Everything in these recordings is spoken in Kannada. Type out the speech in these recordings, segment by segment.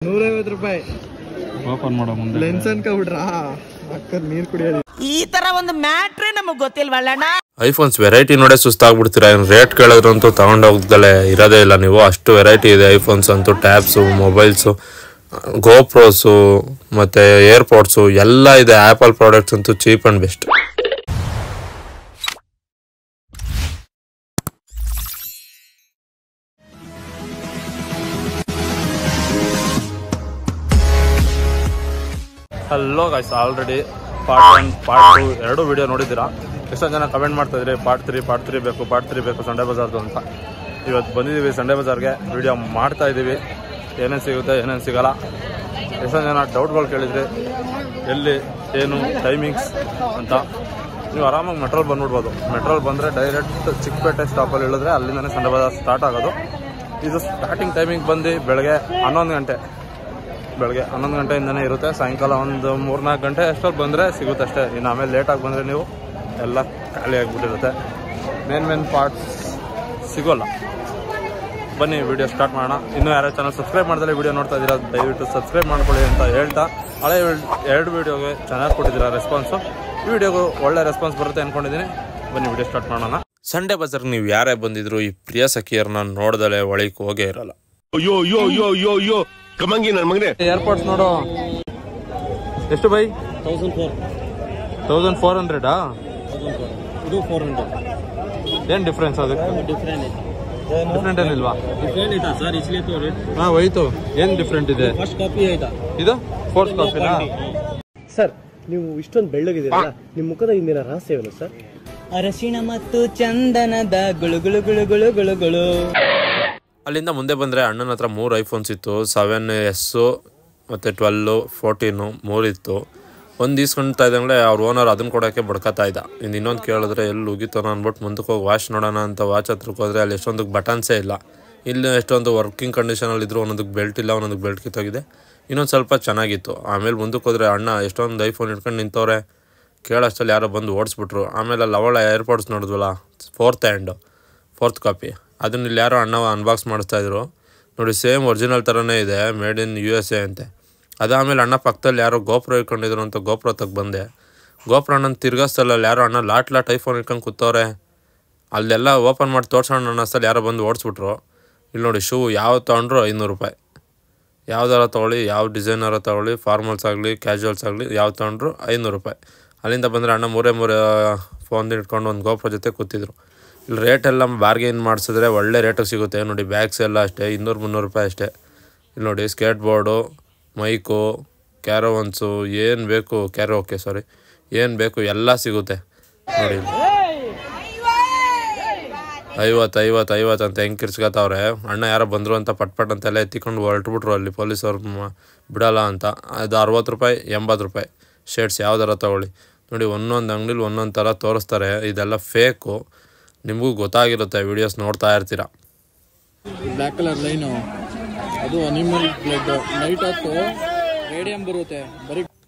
150 ರೂಪಾಯಿ ಓಪನ್ ಮಾಡೋ ಮುಂದೆ ಲೆನ್ಸ್ ಅನ್ಕೊಬಿಟ್ರಾ ಅಕ್ಕರ್ ನೀರ್ ಕುಡಿಯೋದು. ಈ ತರ ಒಂದು ಮ್ಯಾಟ್ರೇ ನಮಗ್ ಗೊತ್ತಿಲ್ವಲ್ಲಣ್ಣ. ಐಫೋನ್ಸ್ ವೆರೈಟಿ ನೋಡೇ ಸುಸ್ತಾಗ್ಬಿಡ್ತೀರಾ. ರೇಟ್ ಕೇಳಿದ್ರಂತೂ ತಗೊಂಡೋಗ್ದಲೇ ಇರೋದೇ ಇಲ್ಲ ನೀವು. ಅಷ್ಟು ವೆರೈಟಿ ಇದೆ ಐಫೋನ್ಸ್ ಅಂತೂ. ಟ್ಯಾಬ್ಸು, ಮೊಬೈಲ್ಸು, ಗೋಪ್ರೋಸು ಮತ್ತು ಏರ್ಪೋಡ್ಸು ಎಲ್ಲ ಇದೆ. ಆ್ಯಪಲ್ ಪ್ರಾಡಕ್ಟ್ಸ್ ಅಂತೂ cheap and best. Hello guys, already part 1 part 2 ಎರಡು ವಿಡಿಯೋ ನೋಡಿದ್ದೀರಾ. ಎಷ್ಟೊಂದು ಜನ ಕಮೆಂಟ್ ಮಾಡ್ತಾಯಿದ್ರಿ ಪಾರ್ಟ್ 3 ಬೇಕು ಸಂಡೇ ಬಜಾರ್ದು ಅಂತ. ಇವತ್ತು ಬಂದಿದ್ದೀವಿ ಸಂಡೇ ಬಜಾರ್ಗೆ, ವಿಡಿಯೋ ಮಾಡ್ತಾ ಇದ್ದೀವಿ. ಏನೇನು ಸಿಗುತ್ತೆ ಏನೇನು ಸಿಗೋಲ್ಲ. ಎಷ್ಟೊಂದು ಜನ ಡೌಟ್ಗಳು ಕೇಳಿದ್ರಿ, ಎಲ್ಲಿ ಏನು ಟೈಮಿಂಗ್ಸ್ ಅಂತ. ನೀವು ಆರಾಮಾಗಿ ಮೆಟ್ರೋಲ್ ಬಂದ್ಬಿಡ್ಬೋದು. ಮೆಟ್ರೋಲ್ ಬಂದರೆ ಡೈರೆಕ್ಟ್ ಚಿಕ್ಕಪೇಟೆ ಸ್ಟಾಪಲ್ಲಿ ಇಳಿದ್ರೆ ಅಲ್ಲಿಂದನೇ ಸಂಡೇ ಬಜಾರ್ ಸ್ಟಾರ್ಟ್ ಆಗೋದು. ಇದು ಸ್ಟಾರ್ಟಿಂಗ್ ಟೈಮಿಂಗ್ ಬಂದು ಬೆಳಗ್ಗೆ 11 ಗಂಟೆ. ಬೆಳಗ್ಗೆ 11 ಗಂಟೆಯಿಂದನೇ ಇರುತ್ತೆ. ಸಾಯಂಕಾಲ ಒಂದು 3-4 ಗಂಟೆ ಅಷ್ಟೊತ್ತು ಬಂದರೆ ಸಿಗುತ್ತೆ ಅಷ್ಟೇ. ಇನ್ನು ಆಮೇಲೆ ಲೇಟಾಗಿ ಬಂದರೆ ನೀವು ಎಲ್ಲ ಖಾಲಿ ಆಗಿಬಿಟ್ಟಿರುತ್ತೆ. ಮೇನ್ ಪಾರ್ಟ್ಸ್ ಸಿಗೋಲ್ಲ. ಬನ್ನಿ ವಿಡಿಯೋ ಸ್ಟಾರ್ಟ್ ಮಾಡೋಣ. ಇನ್ನೂ ಯಾರೋ ಚಾನಲ್ ಸಬ್ಸ್ಕ್ರೈಬ್ ಮಾಡಿದ್ರೆ ವಿಡಿಯೋ ನೋಡ್ತಾ ಇದ್ದೀರಾ, ದಯವಿಟ್ಟು ಸಬ್ಸ್ಕ್ರೈಬ್ ಮಾಡ್ಕೊಳ್ಳಿ ಅಂತ ಹೇಳ್ತಾ, ಹಳೆ 2 ವಿಡಿಯೋಗೆ ಚೆನ್ನಾಗಿ ಕೊಟ್ಟಿದ್ದೀರಾ ರೆಸ್ಪಾನ್ಸು. ಈ ವಿಡಿಯೋಗೂ ಒಳ್ಳೆ ರೆಸ್ಪಾನ್ಸ್ ಬರುತ್ತೆ ಅಂದ್ಕೊಂಡಿದ್ದೀನಿ. ಬನ್ನಿ ವಿಡಿಯೋ ಸ್ಟಾರ್ಟ್ ಮಾಡೋಣ. ಸಂಡೇ ಬಜಾರ್ಗೆ ನೀವು ಯಾರೇ ಬಂದಿದ್ರು ಈ ಪ್ರಿಯ ಸಖಿಯರನ್ನ ನೋಡ್ದಲೆ ಒಳಗೆ ಹೋಗೇ ಇರಲ್ಲ. ಏರ್ಪೋರ್ಟ್ಸ್ ನೋಡು ಎಷ್ಟು ಬೈ? 1400 ಇದು 400. ಏನು ಡಿಫ್ರೆನ್ಸ್? ಅದಕ್ಕೆ ಡಿಫ್ರೆಂಟ್ ಏನಿಲ್ವಾ? ಡಿಫ್ರೆಂಟ್ ಐತಾ ಸರ್? इसलिए तो रेट ಹಾಂ ಹೋಯ್ತು. ಏನು ಡಿಫ್ರೆಂಟ್ ಇದೆ? ಫಸ್ಟ್ ಕಾಪಿ ಐತಾ ಇದು? ಫೋರ್ತ್ ಕಾಪಿನಾ? ಸರ್, ನೀವು ಇಷ್ಟೊಂದು ಬೆಳ್ಳಗಿದ್ದೀರಲ್ಲ, ನಿಮ್ಮ ಮುಖದ ಹಿಂದಿನ ರಹಸ್ಯವೇನು ಸರ್? ಅರಶಿಣ ಮತ್ತು ಚಂದನದ ಗುಳುಗುಳು ಗುಳುಗುಳು ಗುಳುಗುಳು. ಅಲ್ಲಿಂದ ಮುಂದೆ ಬಂದರೆ ಅಣ್ಣನ ಹತ್ರ 3 ಐಫೋನ್ಸ್ ಇತ್ತು. 7S ಮತ್ತು 12, 14 3 ಇತ್ತು. ಒಂದು ಈಸ್ಕೊಳ್ತಾ ಇದ್ದಂಗೆ ಅವ್ರ ಓನರ್ ಅದನ್ನು ಕೊಡೋಕ್ಕೆ ಬಡ್ಕೊತಾ ಇದ್ದ. ಇನ್ನೊಂದು ಕೇಳಿದ್ರೆ ಎಲ್ಲಿ ಹೋಗಿತ್ತಾನೋ ಅಂದ್ಬಿಟ್ಟು ಮುಂದಕ್ಕೆ ಹೋಗಿ ವಾಚ್ ನೋಡೋಣ ಅಂತ ವಾಚ್ ಹತ್ರಕ್ಕೆ ಹೋದರೆ ಅಲ್ಲಿ ಎಷ್ಟೊಂದಕ್ಕೆ ಬಟನ್ಸೇ ಇಲ್ಲ. ಇಲ್ಲಿ ಎಷ್ಟೊಂದು ವರ್ಕಿಂಗ್ ಕಂಡೀಷನಲ್ಲಿದ್ದರು. ಒಂದೊಂದಕ್ಕೆ ಬೆಲ್ಟ್ ಇಲ್ಲ, ಒಂದೊಂದಕ್ಕೆ ಬೆಲ್ಟ್ ಕಿತ್ತೋಗಿದೆ. ಇನ್ನೊಂದು ಸ್ವಲ್ಪ ಚೆನ್ನಾಗಿತ್ತು. ಆಮೇಲೆ ಮುಂದಕ್ಕೆ ಹೋದರೆ ಅಣ್ಣ ಎಷ್ಟೊಂದು ಐಫೋನ್ ಇಟ್ಕೊಂಡು ನಿಂತವ್ರೆ. ಕೇಳೋಷ್ಟಲ್ಲಿ ಯಾರೋ ಬಂದು ಓಡಿಸ್ಬಿಟ್ರು. ಆಮೇಲೆ ಅಲ್ಲಿ ಅವಳ ಏರ್ಪೋರ್ಟ್ಸ್ ನೋಡಿದ್ವಲ್ಲ, 4th ಕಾಪಿ, ಅದನ್ನ ಇಲ್ಲಿ ಯಾರೋ ಅಣ್ಣ ಅನ್ಬಾಕ್ಸ್ ಮಾಡಿಸ್ತಾಯಿದ್ರು ನೋಡಿ. ಸೇಮ್ ಒರಿಜಿನಲ್ ಥರನೇ ಇದೆ, ಮೇಡ್ ಇನ್ USA ಅಂತೆ. ಅದಾದಮೇಲೆ ಅಣ್ಣ ಪಕ್ಕದಲ್ಲಿ ಯಾರೋ ಗೋಪ್ರೋ ಇಟ್ಕೊಂಡಿದ್ರು ಅಂತ ಗೋಪ್ರೋ ತಗ ಬಂದೆ. ಗೋಪ್ರೋ ಅಣ್ಣನ ತಿರ್ಗಾಸ್ತಲ್ಲ ಯಾರೋ ಅಣ್ಣ ಲಾಟ್ ಐಫೋನ್ ಇಟ್ಕೊಂಡು ಕೂತವ್ರೆ. ಅಲ್ಲೆಲ್ಲ ಓಪನ್ ಮಾಡಿ ತೋರ್ಸೋಣ ಅನ್ನಿಸ್ತಲ್ಲಿ ಯಾರೋ ಬಂದು ಓಡಿಸ್ಬಿಟ್ರು. ಇಲ್ಲಿ ನೋಡಿ, ಶೂ ಯಾವ ತೊಗೊಂಡ್ರು 500 ರೂಪಾಯಿ. ಯಾವ್ದಾರ ತೊಗೊಳ್ಳಿ, ಯಾವ ಡಿಸೈನರ ತೊಗೊಳ್ಳಿ, ಫಾರ್ಮಲ್ಸ್ ಆಗಲಿ ಕ್ಯಾಶುವಲ್ಸ್ ಆಗಲಿ, ಯಾವ ತೊಗೊಂಡ್ರು 500 ರೂಪಾಯಿ. ಅಲ್ಲಿಂದ ಬಂದರೆ ಅಣ್ಣ 3 ಫೋನ್ ಇಟ್ಕೊಂಡು ಒಂದು ಗೋಪ್ರೋ ಜೊತೆ ಕೂತಿದ್ರು. ಇಲ್ಲಿ ರೇಟೆಲ್ಲ ಬಾರ್ಗೇನ್ ಮಾಡಿಸಿದ್ರೆ ಒಳ್ಳೆ ರೇಟಿಗೆ ಸಿಗುತ್ತೆ ನೋಡಿ. ಬ್ಯಾಗ್ಸ್ ಎಲ್ಲ ಅಷ್ಟೇ 200-300 ರೂಪಾಯಿ ಅಷ್ಟೇ. ಇಲ್ಲಿ ನೋಡಿ, ಸ್ಕೇಟ್ ಬೋರ್ಡು, ಮೈಕು, ಕ್ಯಾರೋವನ್ಸು, ಏನು ಬೇಕು ಏನು ಬೇಕು ಎಲ್ಲ ಸಿಗುತ್ತೆ ನೋಡಿ. 50 ಅಂತ ಹೆಂಗೆ ಕಿರ್ಚ್ಕೊತಾವ್ರೆ. ಅಣ್ಣ ಯಾರೋ ಬಂದರು ಅಂತ ಪಟ್ ಅಂತೆಲ್ಲ ಎತ್ತಿಕೊಂಡು ಹೊರಟ್ಬಿಟ್ರು. ಅಲ್ಲಿ ಪೊಲೀಸವ್ರು ಬಿಡೋಲ್ಲ ಅಂತ. ಅದು 60 ರೂಪಾಯಿ 80 ರೂಪಾಯಿ ಶರ್ಟ್ಸ್ ಯಾವ್ದಾರ ತೊಗೊಳ್ಳಿ ನೋಡಿ. ಒಂದೊಂದು ಅಂಗಡಿಲಿ ಒಂದೊಂದು ಥರ ತೋರಿಸ್ತಾರೆ. ಇದೆಲ್ಲ ಫೇಕು, ನಿಮಗೂ ಗೊತ್ತಾಗಿರುತ್ತೆ ವೀಡಿಯೋಸ್ ನೋಡ್ತಾ ಇರ್ತೀರ. ಬ್ಲ್ಯಾಕ್ ಕಲರ್ ಲೈನು ಅದು ಅನಿಮಲ್ ಬ್ಲಡ್ ನೈಟ್ ಹೊತ್ತು ರೇಡಿಯಂ ಬರುತ್ತೆ. ಬರೀ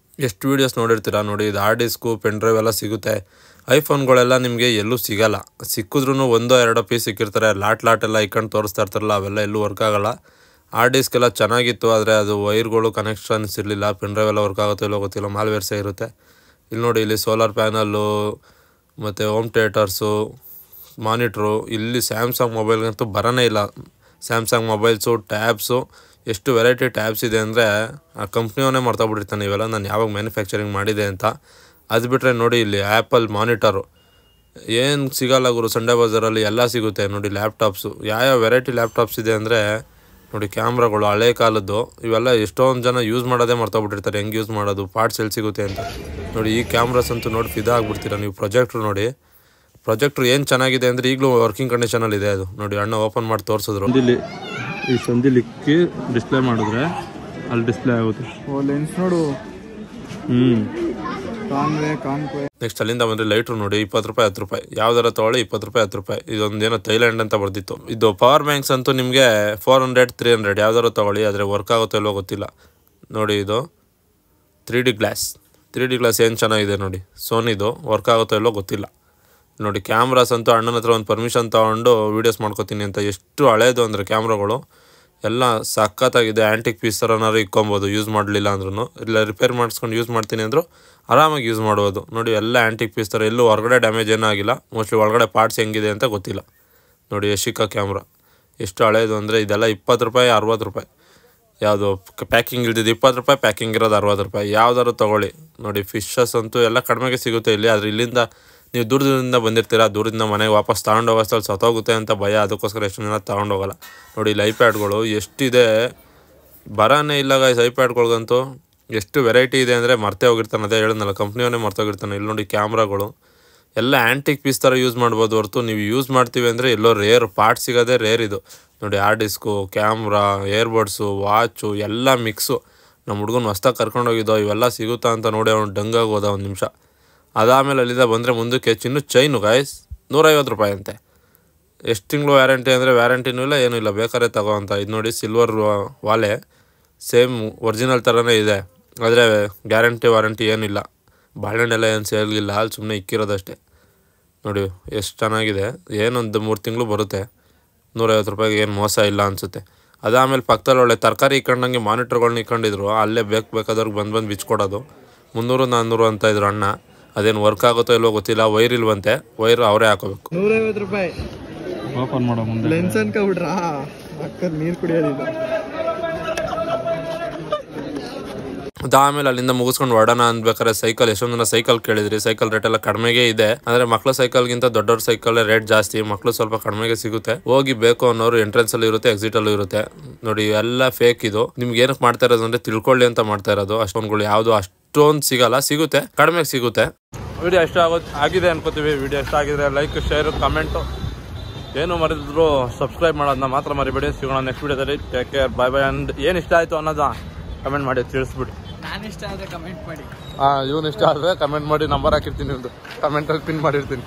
ಎಷ್ಟು ವೀಡಿಯೋಸ್ ನೋಡಿರ್ತೀರ ನೋಡಿ. ಇದು ಹಾರ್ಡ್ ಡಿಸ್ಕು, ಪೆನ್ ಡ್ರೈವ್ ಎಲ್ಲ ಸಿಗುತ್ತೆ. ಐಫೋನ್ಗಳೆಲ್ಲ ನಿಮಗೆ ಎಲ್ಲೂ ಸಿಗೋಲ್ಲ. ಸಿಕ್ಕಿದ್ರೂ 1-2 ಪೀಸ್ ಸಿಕ್ಕಿರ್ತಾರೆ. ಲಾಟ್ ಎಲ್ಲ ಇಕ್ಕೊಂಡು ತೋರಿಸ್ತಾ ಇರ್ತಾರಲ್ಲ, ಅವೆಲ್ಲ ಎಲ್ಲೂ ವರ್ಕ್ ಆಗೋಲ್ಲ. ಹಾರ್ಡ್ ಡಿಸ್ಕ್ ಎಲ್ಲ ಚೆನ್ನಾಗಿತ್ತು, ಆದರೆ ಅದು ವೈರ್ಗಳು ಕನೆಕ್ಷನ್ಸ್ ಇರಲಿಲ್ಲ. ಪೆನ್ ಡ್ರೈವ್ ಎಲ್ಲ ವರ್ಕ್ ಆಗುತ್ತೋ ಇಲ್ಲೋ ಗೊತ್ತಿಲ್ಲ, ಮಾಲ್ವೇರ್ಸೇ ಇರುತ್ತೆ. ಇಲ್ಲಿ ನೋಡಿ, ಇಲ್ಲಿ ಸೋಲಾರ್ ಪ್ಯಾನಲ್ಲು ಮತ್ತು ಹೋಮ್ ಥಿಯೇಟರ್ಸು, ಮಾನಿಟ್ರು. ಇಲ್ಲಿ ಸ್ಯಾಮ್ಸಂಗ್ ಮೊಬೈಲ್ಗಂತೂ ಬರೋನೇ ಇಲ್ಲ. ಸ್ಯಾಮ್ಸಂಗ್ ಮೊಬೈಲ್ಸು, ಟ್ಯಾಬ್ಸು, ಎಷ್ಟು ವೆರೈಟಿ ಟ್ಯಾಬ್ಸ್ ಇದೆ ಅಂದರೆ ಆ ಕಂಪ್ನಿಯವನ್ನೇ ಮರ್ತೋಗ್ಬಿಟ್ಟಿರ್ತಾನೆ ಇವೆಲ್ಲ ನಾನು ಯಾವಾಗ ಮ್ಯಾನುಫ್ಯಾಕ್ಚರಿಂಗ್ ಮಾಡಿದೆ ಅಂತ. ಅದು ಬಿಟ್ಟರೆ ನೋಡಿ, ಇಲ್ಲಿ ಆ್ಯಪಲ್ ಮಾನಿಟರು ಏನು ಸಿಗೋಲ್ಲ ಗುರು. ಸಂಡೇ ಬಜಾರಲ್ಲಿ ಎಲ್ಲ ಸಿಗುತ್ತೆ ನೋಡಿ. ಲ್ಯಾಪ್ಟಾಪ್ಸು, ಯಾವ ವೆರೈಟಿ ಲ್ಯಾಪ್ಟಾಪ್ಸ್ ಇದೆ ಅಂದರೆ ನೋಡಿ. ಕ್ಯಾಮ್ರಾಗಳು ಹಳೆ ಕಾಲದ್ದು, ಇವೆಲ್ಲ ಎಷ್ಟೊಂದು ಜನ ಯೂಸ್ ಮಾಡೋದೇ ಮರ್ತೋಗ್ಬಿಟ್ಟಿರ್ತಾರೆ. ಹೆಂಗೆ ಯೂಸ್ ಮಾಡೋದು, ಪಾರ್ಟ್ಸ್ ಎಲ್ಲಿ ಸಿಗುತ್ತೆ ಅಂತ ನೋಡಿ. ಈ ಕ್ಯಾಮ್ರಾಸ್ ಅಂತೂ ನೋಡಿ ಫಿದಾ ಆಗ್ಬಿಡ್ತೀರ ನೀವು. ಪ್ರೊಜೆಕ್ಟ್ರು ನೋಡಿ, ಪ್ರೊಜೆಕ್ಟ್ರು ಏನು ಚೆನ್ನಾಗಿದೆ ಅಂದರೆ ಈಗಲೂ ವರ್ಕಿಂಗ್ ಕಂಡೀಷನಲ್ಲಿ ಇದೆ. ಅದು ನೋಡಿ, ಅಣ್ಣ ಓಪನ್ ಮಾಡಿ ತೋರಿಸಿದ್ರು. ಈ ಸಂದಿಲಿಕ್ಕಿ ಡಿಸ್ಪ್ಲೇ ಮಾಡಿದ್ರೆ ಅಲ್ಲಿ ಡಿಸ್ಪ್ಲೇ ಆಗುತ್ತೆ. ಲೆನ್ಸ್ ನೋಡು. ನೆಕ್ಸ್ಟ್ ಅಲ್ಲಿಂದ ಬಂದರೆ ಲೈಟ್ರು ನೋಡಿ. 20 ರೂಪಾಯಿ 10 ರೂಪಾಯಿ ಯಾವ್ದಾರ ತೊಗೊಳ್ಳಿ. 20 ರೂಪಾಯಿ 10 ರೂಪಾಯಿ. ಇದೊಂದೇನೋ ಥೈಲ್ಯಾಂಡ್ ಅಂತ ಬರ್ದಿತ್ತು. ಇದು ಪವರ್ ಬ್ಯಾಂಕ್ಸ್ ಅಂತೂ ನಿಮಗೆ 400-300 ಯಾವ್ದಾರು ತೊಗೊಳ್ಳಿ. ಆದರೆ ವರ್ಕ್ ಆಗುತ್ತೋ ಇಲ್ಲೋ ಗೊತ್ತಿಲ್ಲ ನೋಡಿ. ಇದು 3D ಗ್ಲಾಸ್ ಏನು ಚೆನ್ನಾಗಿದೆ ನೋಡಿ. ಸೋನಿದು ವರ್ಕ್ ಆಗುತ್ತೋ ಇಲ್ಲೋ ಗೊತ್ತಿಲ್ಲ ನೋಡಿ. ಕ್ಯಾಮ್ರಾಸ್ ಅಂತೂ ಅಣ್ಣನ ಹತ್ರ ಒಂದು ಪರ್ಮಿಷನ್ ತೊಗೊಂಡು ವೀಡಿಯೋಸ್ ಮಾಡ್ಕೋತೀನಿ ಅಂತ. ಎಷ್ಟು ಹಳೇದು ಅಂದರೆ ಕ್ಯಾಮ್ರಾಗಳು ಎಲ್ಲ ಸಖತ್ತಾಗಿದೆ. ಆ್ಯಂಟಿಕ್ ಪೀಸ್ ಥರನಾದ್ರು ಇಕ್ಕೊಬೋದು ಯೂಸ್ ಮಾಡಲಿಲ್ಲ ಅಂದ್ರೂ. ಇಲ್ಲ ರಿಪೇರ್ ಮಾಡಿಸ್ಕೊಂಡು ಯೂಸ್ ಮಾಡ್ತೀನಿ ಅಂದರೂ ಆರಾಮಾಗಿ ಯೂಸ್ ಮಾಡ್ಬೋದು. ನೋಡಿ ಎಲ್ಲ ಆ್ಯಂಟಿಕ್ ಪೀಸ್ ಥರ, ಎಲ್ಲೂ ಹೊರಗಡೆ ಡ್ಯಾಮೇಜ್ ಏನೂ ಆಗಿಲ್ಲ. ಮೋಸ್ಟ್ಲಿ ಒಳಗಡೆ ಪಾರ್ಟ್ಸ್ ಹೆಂಗಿದೆ ಅಂತ ಗೊತ್ತಿಲ್ಲ. ನೋಡಿ ಯಶಿಕಾ ಕ್ಯಾಮ್ರಾ ಎಷ್ಟು ಹಳೇದು ಅಂದರೆ ಇದೆಲ್ಲ 20 ರೂಪಾಯಿ 60 ರೂಪಾಯಿ. ಯಾವುದು ಪ್ಯಾಕಿಂಗ್ ಇಲ್ದಿದ್ದು 20 ರೂಪಾಯಿ, ಪ್ಯಾಕಿಂಗ್ ಇರೋದು 60 ರೂಪಾಯಿ. ಯಾವ್ದಾದ್ರು ತೊಗೊಳ್ಳಿ. ನೋಡಿ ಫಿಶಸ್ ಅಂತೂ ಎಲ್ಲ ಕಡಿಮೆಗೆ ಸಿಗುತ್ತೆ ಇಲ್ಲಿ. ಆದರೆ ಇಲ್ಲಿಂದ ನೀವು ದೂರದಿಂದ ಬಂದಿರ್ತೀರ, ದೂರದಿಂದ ಮನೆಗೆ ವಾಪಸ್ ತೊಗೊಂಡೋಗೋಷ್ಟಲ್ಲಿ ಸತ್ತೋಗುತ್ತೆ ಅಂತ ಭಯ, ಅದಕ್ಕೋಸ್ಕರ ಎಷ್ಟು ಜನ ತೊಗೊಂಡೋಗಲ್ಲ. ನೋಡಿ ಇಲ್ಲಿ ಐಪ್ಯಾಡ್ಗಳು ಎಷ್ಟಿದೆ, ಬರಾನೇ ಇಲ್ಲ ಗೈಸ್. ಐಪ್ಯಾಡ್ಗಳ್ಗಂತೂ ಎಷ್ಟು ವೆರೈಟಿ ಇದೆ ಅಂದರೆ ಮರ್ತೇ ಹೋಗಿರ್ತಾನೆ. ಅದೇ ಹೇಳಿದ್ನಲ್ಲ, ಕಂಪ್ನಿಯವನೇ ಮರ್ತೋಗಿರ್ತಾನೆ. ಇಲ್ಲಿ ನೋಡಿ ಕ್ಯಾಮ್ರಾಗಳು ಎಲ್ಲ ಆ್ಯಂಟಿಕ್ ಪೀಸ್ ಥರ ಯೂಸ್ ಮಾಡ್ಬೋದು ಹೊರತು ನೀವು ಯೂಸ್ ಮಾಡ್ತೀವಿ ಅಂದರೆ ಎಲ್ಲೋ ರೇರ್, ಪಾರ್ಟ್ ಸಿಗೋದೇ ರೇರ್ ಇದು. ನೋಡಿ ಹಾರ್ಡ್ ಡಿಸ್ಕು, ಕ್ಯಾಮ್ರಾ, ಏರ್ಬಡ್ಸು, ವಾಚು ಎಲ್ಲ ಮಿಕ್ಸು. ನಮ್ಮ ಹುಡುಗನ ಹೊಸ್ದಾಗಿ ಕರ್ಕೊಂಡೋಗಿದ್ದೋ ಇವೆಲ್ಲ ಸಿಗುತ್ತಾ ಅಂತ ನೋಡಿ ಅವ್ನು ಡಂಗಾಗಿ ಹೋದ ಒಂದು ನಿಮಿಷ. ಅದಾದಮೇಲೆ ಅಲ್ಲಿಂದ ಬಂದರೆ ಮುಂದಕ್ಕೆ ಚಿನ್ನು ಚೈನು ಗಾಯ್ಸ್ 150 ರೂಪಾಯಿ ಅಂತೆ. ಎಷ್ಟು ತಿಂಗಳು ವ್ಯಾರಂಟಿ ಅಂದರೆ ವ್ಯಾರಂಟಿನೂ ಇಲ್ಲ, ಏನೂ ಇಲ್ಲ, ಬೇಕಾದ್ರೆ ತಗೋ ಅಂತ. ಇದು ನೋಡಿ ಸಿಲ್ವರ್ ವಾಲೆ, ಸೇಮ್ ಒರಿಜಿನಲ್ ಥರನೇ ಇದೆ, ಆದರೆ ಗ್ಯಾರಂಟಿ ವಾರಂಟಿ ಏನಿಲ್ಲ. ಬಾಳೆಹಣ್ಣೆಲ್ಲ ಏನು ಸೇಲ್ಗಿಲ್ಲ, ಅಲ್ಲಿ ಸುಮ್ಮನೆ ಇಕ್ಕಿರೋದಷ್ಟೇ. ನೋಡಿ ಎಷ್ಟು ಚೆನ್ನಾಗಿದೆ. ಏನೊಂದು 3 ತಿಂಗಳು ಬರುತ್ತೆ. 150 ರೂಪಾಯಿಗೆ ಏನು ಮೋಸ ಇಲ್ಲ ಅನಿಸುತ್ತೆ. ಅದಾದಮೇಲೆ ಪಕ್ಕದಲ್ಲಿ ಒಳ್ಳೆ ತರಕಾರಿ ಇಕ್ಕೊಂಡಂಗೆ ಮಾನಿಟ್ರ್ಗಳ್ನ ಇಕ್ಕೊಂಡಿದ್ರು. ಅಲ್ಲೇ ಬೇಕಾದವ್ರಿಗೆ ಬಂದು ಬಿಚ್ಕೊಡೋದು. 300-400 ಅಂತ ಇದ್ರು ಅಣ್ಣ. ಅದೇನು ವರ್ಕ್ ಆಗುತ್ತೋ ಇಲ್ವೋ ಗೊತ್ತಿಲ್ಲ. ವೈರ್ ಇಲ್ವಂತೆ, ವೈರ್ ಅವರೇ ಹಾಕೋಬೇಕು. 150 ರೂಪಾಯಿ ಓಪನ್ ಮಾಡೋ ಮುಂದೆ ಲೆನ್ಸ್ ಅನ್ಕೊಬಿಟ್ರಾ, ಅಕ್ಕದ ನೀರು ಕುಡಿಯೋದಿಲ್ಲ. ಅದಾದಮೇಲೆ ಅಲ್ಲಿಂದ ಮುಗಿಸ್ಕೊಂಡು ಹೊಡೋಣ ಅಂದ್ಬೇಕಾದ್ರೆ ಸೈಕಲ್, ಎಷ್ಟೊಂದು ಜನ ಸೈಕಲ್ ಕೇಳಿದ್ರಿ. ಸೈಕಲ್ ರೇಟ್ ಎಲ್ಲ ಕಡಿಮೆಗೆ ಇದೆ. ಅಂದರೆ ಮಕ್ಳ ಸೈಕಲ್ಗಿಂತ ದೊಡ್ಡವ್ರ ಸೈಕಲ್ ರೇಟ್ ಜಾಸ್ತಿ, ಮಕ್ಳು ಸ್ವಲ್ಪ ಕಡಿಮೆಗೆ ಸಿಗುತ್ತೆ. ಹೋಗಿ ಬೇಕು ಅನ್ನೋರು ಎಂಟ್ರೆನ್ಸ್ ಅಲ್ಲಿ ಇರುತ್ತೆ, ಎಕ್ಸಿಟ್ ಅಲ್ಲೂ ಇರುತ್ತೆ. ನೋಡಿ ಎಲ್ಲ ಫೇಕ್ ಇದು. ನಿಮ್ಗೆ ಏನಕ್ಕೆ ಮಾಡ್ತಾ ಇರೋದು ಅಂದರೆ ತಿಳ್ಕೊಳ್ಳಿ ಅಂತ ಮಾಡ್ತಾ ಇರೋದು. ಅಷ್ಟೊಂದ್ಗಳು ಯಾವುದು ಅಷ್ಟೊಂದು ಸಿಗಲ್ಲ, ಸಿಗುತ್ತೆ ಕಡಿಮೆಗೆ ಸಿಗುತ್ತೆ. ವಿಡಿಯೋ ಇಷ್ಟ ಆಗಿದೆ ಅನ್ಕೋತೀವಿ. ವಿಡಿಯೋ ಇಷ್ಟ ಆಗಿದ್ರೆ ಲೈಕ್, ಶೇರ್, ಕಮೆಂಟು ಏನು ಮರಿದ್ರು ಸಬ್ಸ್ಕ್ರೈಬ್ ಮಾಡೋದನ್ನ ಮಾತ್ರ ಮರಿಬೇಡಿ. ಸಿಗೋಣ ನೆಕ್ಸ್ಟ್ ವಿಡಿಯೋದಲ್ಲಿ. Take care, bye bye. And ಏನು ಇಷ್ಟ ಆಯಿತು ಅನ್ನೋದ ಕಮೆಂಟ್ ಮಾಡಿ ತಿಳಿಸ್ಬಿಡಿ. ನಾನು ಇಷ್ಟ ಆದರೆ ಕಮೆಂಟ್ ಮಾಡಿ. ಇವನು ಇಷ್ಟ ಆದರೆ ಕಮೆಂಟ್ ಮಾಡಿ. ನಂಬರ್ ಹಾಕಿರ್ತೀನಿ, ನಿಮ್ಮದು ಕಮೆಂಟಲ್ಲಿ ಪಿನ್ ಮಾಡಿರ್ತೀನಿ.